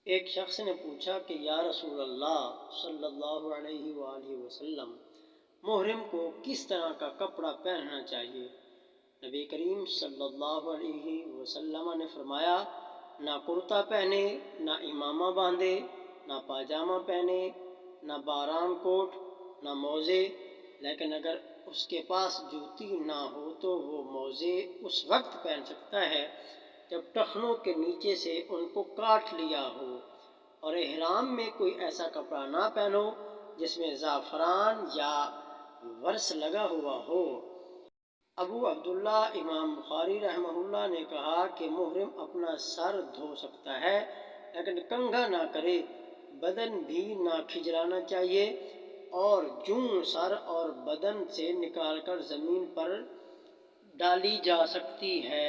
ایک شخص نے پوچھا کہ یا رسول اللہ صلی اللہ علیہ وآلہ وسلم، محرم کو کس طرح کا کپڑا پہننا چاہیے؟ نبی کریم صلی اللہ علیہ وسلم نے فرمایا، نہ کرتا پہنے، نہ امامہ باندھے، نہ پاجامہ پہنے، نہ باران کوٹ، نہ موزے، لیکن اگر اس کے پاس جوتی نہ ہو تو وہ موزے اس وقت پہن سکتا ہے جب ٹخنوں کے نیچے سے ان کو کاٹ لیا ہو، اور احرام میں کوئی ایسا کپڑا نہ پہنو جس میں زعفران یا ورس لگا ہوا ہو۔ ابو عبداللہ امام بخاری رحمہ اللہ نے کہا کہ محرم اپنا سر دھو سکتا ہے لیکن کنگھا نہ کرے، بدن بھی نہ کھجلانا چاہیے، اور جوں سر اور بدن سے نکال کر زمین پر ڈالی جا سکتی ہے۔